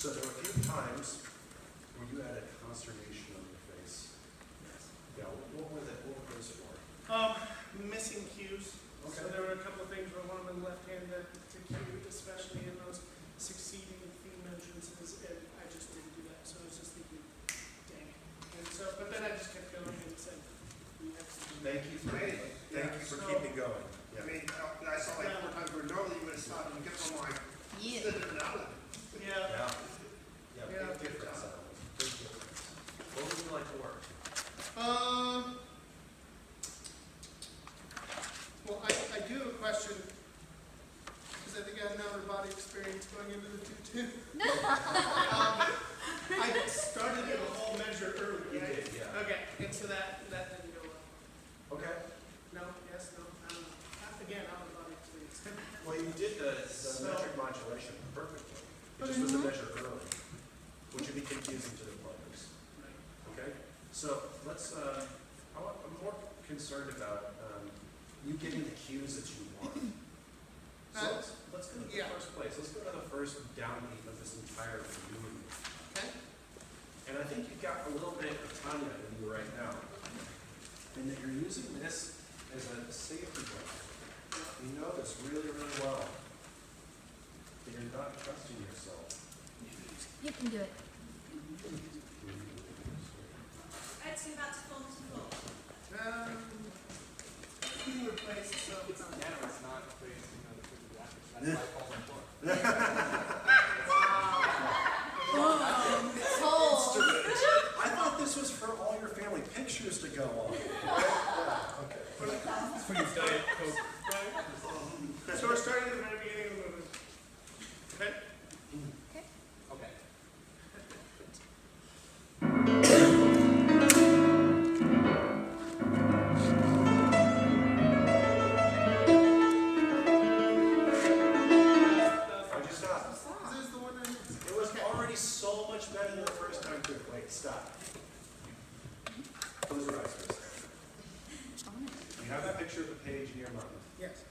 So there were a few times where you had a consternation on your face. Yeah, what were those for? Missing cues. Okay. So there were a couple of things where one of them left-handed to cue, especially in those succeeding theme entrances, and I just didn't do that. So I was just thinking, dang. And so, but then I just kept going and said, we have to do that. Thank you for So- keeping going. I mean, I saw like 4 times where normally you would have stopped and get one line. Yeah. Yeah. Yeah, Yeah. big difference. Big difference. What would you like to work? Well, I do have a question, because I think I have an outer body experience going into the tutu. I started in a whole measure early, You right? did, yeah. Okay, and so that didn't go well. Okay. No, yes, no, I don't know. Again, outer body experience. Well, you did the So- metric modulation perfectly. It Okay. just was a measure early, which would be confusing to the players. Okay? So let's, I'm more concerned about you getting the cues that you want. So let's go to the Yeah. first place. Let's go to the first downbeat of this entire movement. Okay. And I think you've got a little bit of Tanya in you right now. And that you're using this as a safety blanket. You know this really, really well. But you're not trusting yourself. You can do it. It's about to fall to the floor. Key replaced, so it's not. Yeah, it's not based on the physical graphics. That's why it falls on the floor. Cold. I thought this was for all your family pictures to go on. Yeah, okay. For your Diet Coke. Right? So we're starting at the very beginning of the movement. Okay? Okay. Why'd you stop? This is the one that. It was already so much better than the first time. Wait, stop. Close your eyes for a second. You have that picture of the page in your mind. Yes.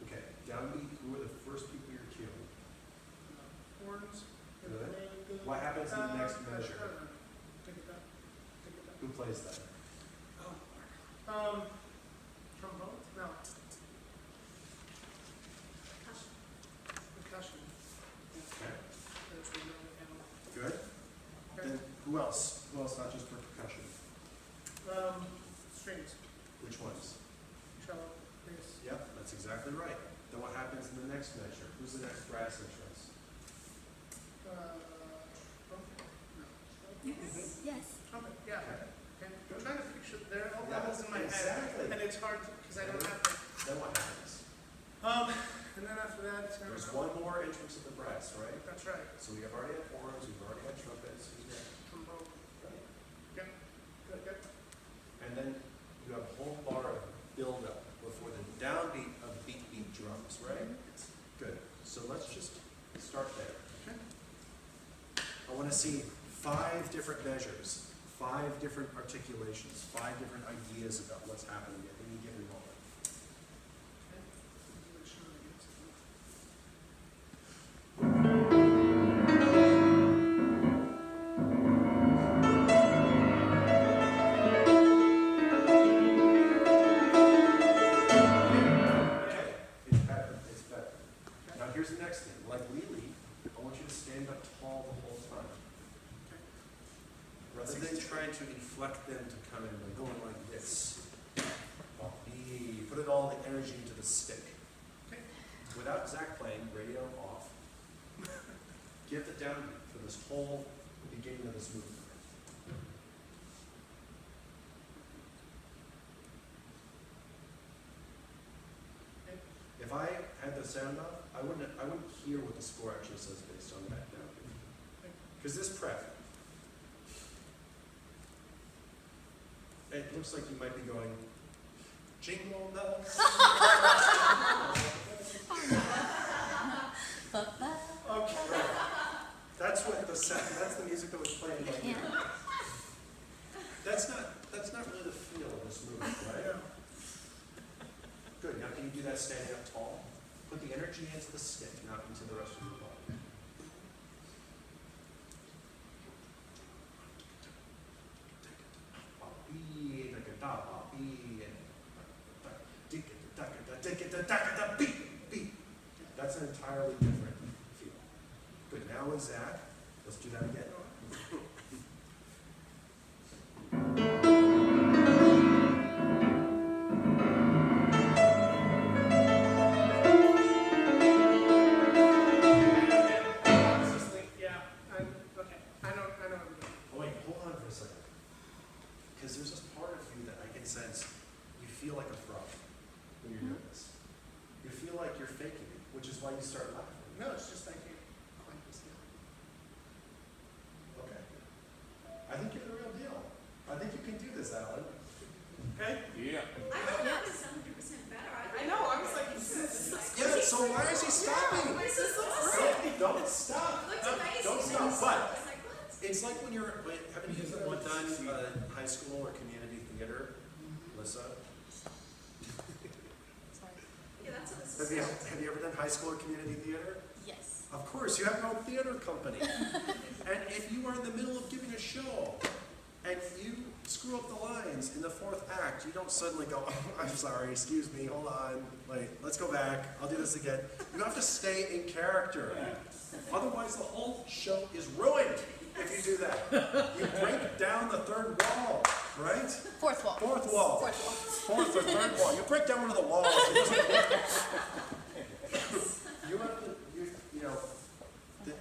Okay, downbeat, who are the first people you're cueing? Horns. Really? What happens in the next measure? Take it back. Take it back. Who plays that? Trombone? No. Percussion. Okay, There's the note handle. good. Okay. Then who else? Who else, not just for percussion? Strings. Which ones? Cello. Bass. Yep, that's exactly right. Then what happens in the next measure? Who's the next brass entrance? Trumpet? No. Yes. Yes. Trumpet, yeah. Okay. Okay. I'm trying to picture, there are all Yeah, levels in my exactly. head, and it's hard because I don't have them. Then what happens? And then after that, it's gonna. There's one more entrance of the brass, right? That's right. So we have already had horns, we've already had trumpets, who's next? Trombone. Okay. Good, good. And then you have a whole bar of build-up before the downbeat of beat drums, right? Good. So let's just start there. Okay. I want to see 5 different measures, 5 different articulations, 5 different ideas about what's happening at any given moment. Okay, it's better, it's better. Now here's the next thing, like Lily, I want you to stand up tall the whole time. Rather than trying to inflect them to come in by going like this. Put it all the energy into the stick. Okay. Without Zach playing, radio off. Get the downbeat for this whole beginning of this movement. If I had the sound off, I wouldn't hear what the score actually says based on that downbeat. Because this prep, it looks like you might be going, jingle bells. Okay. That's what the sound, that's the music that was playing right Yeah. now. That's not really the feel of this movement, right? Good. Now can you do that standing up tall? Put the energy into the stick, not into the rest of your body. beat, beat. That's an entirely different feel. Good, now with Zach, let's do that again. Yeah, okay, I know what I'm doing. Oh wait, hold on for a second. Because there's this part of you that I can sense, you feel like a fraud when you're doing this. You feel like you're faking it, which is why you start laughing. No, it's just I can't quite this down. Okay. I think you're the real deal. I think you can do this, Alan. Okay? Yeah. I thought that was 100% better. I know, I was like, this is Yeah, so why is he stopping? This is awesome. Don't stop. It looks amazing. Don't stop. I was But like, what? it's like when you're, haven't you one done high school or community theater, Melissa? Yeah, that's what this Have is. you ever done high school or community theater? Yes. Of course, you have your own theater company. And if you are in the middle of giving a show and you screw up the lines in the fourth act, you don't suddenly go, oh, I'm sorry, excuse me, hold on, wait, let's go back, I'll do this again. You have to stay in character. Otherwise, the whole show is ruined if you do that. You break down the third wall, right? Fourth wall. Fourth wall. Fourth or third wall. You break down one of the walls. It doesn't work. You have to, you know,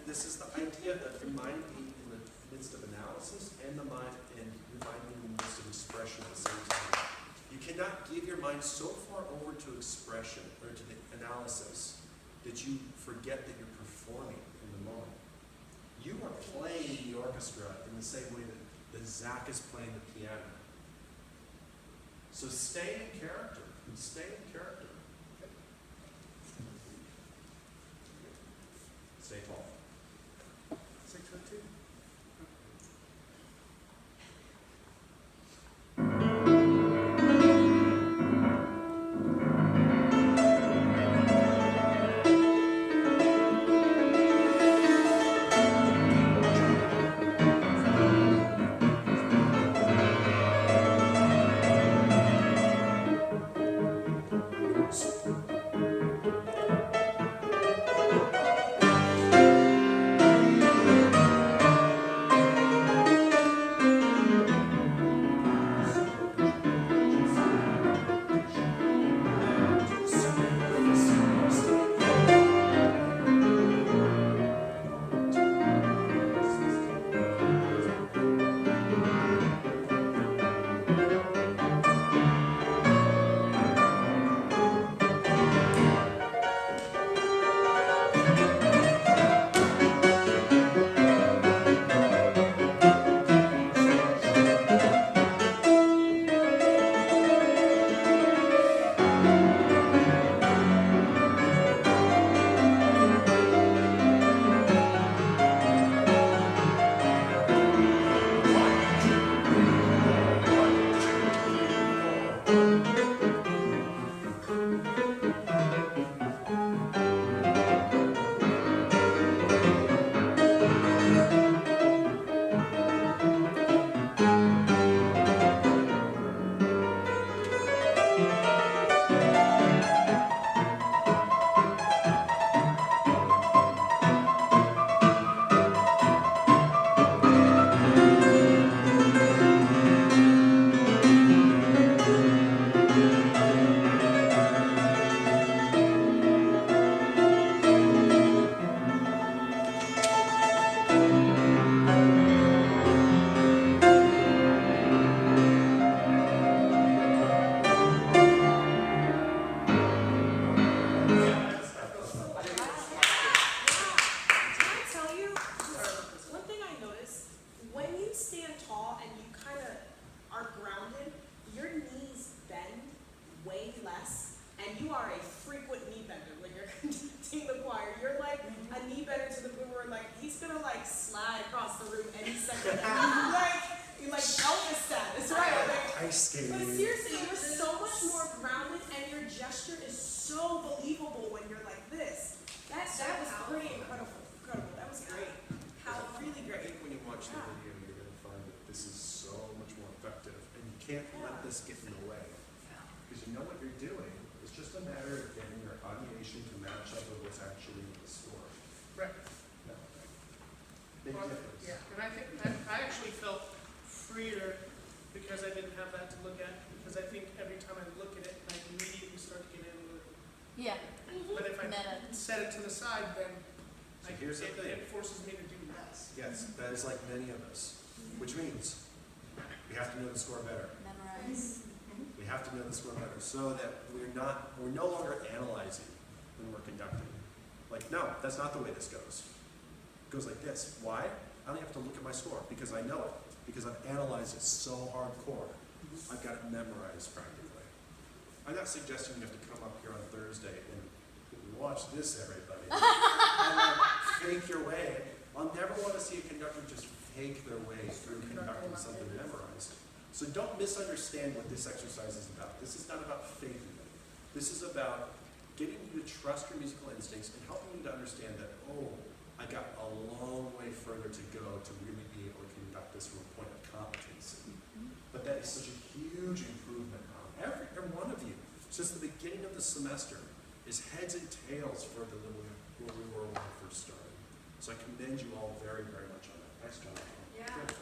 this is the idea that the mind being in the midst of analysis and the mind and your mind being in the midst of expression at the same time. You cannot give your mind so far over to expression or to the analysis that you forget that you're performing in the moment. You are playing the orchestra in the same way that Zach is playing the piano. So stay in character. Stay in character. Stay tall. 6'2". Ice skating. But seriously, you're so much more grounded and your gesture is so believable when you're like this. That was pretty incredible. That was great. Really I great. think when you watch the video, you're going to find that this is so much more effective, and you can't let this get in the way. Because you know what you're doing It's just a matter of getting your audiation to match up with what's actually in the score. Right. No. Big Well, difference. Yeah, and I think, I actually felt freer because I didn't have that to look at, because I think every time I look at it, I immediately start to get analytical. Yeah. But if I Meta. set it to the side, then So here's the thing. it forces me to do less. Yes, that is like many of us, which means we have to know the score better. Memorize. We have to know the score better so that we're no longer analyzing when we're conducting. Like, no, that's not the way this goes. It goes like this. Why? I don't have to look at my score because I know it, because I've analyzed it so hardcore. I've got it memorized practically. I'm not suggesting you have to come up here on Thursday and watch this, everybody, and then fake your way. I'll never want to see a conductor just fake their way through conducting something memorized. So don't misunderstand what this exercise is about. This is not about faking it. This is about getting you to trust your musical instincts and helping you to understand that, oh, I got a long way further to go to really be able to conduct this from a point of competency. But that is such a huge improvement on every one of you. Since the beginning of the semester is heads and tails further than where we were when we first started. So I commend you all very, very much on that. Nice job. Yeah. Good.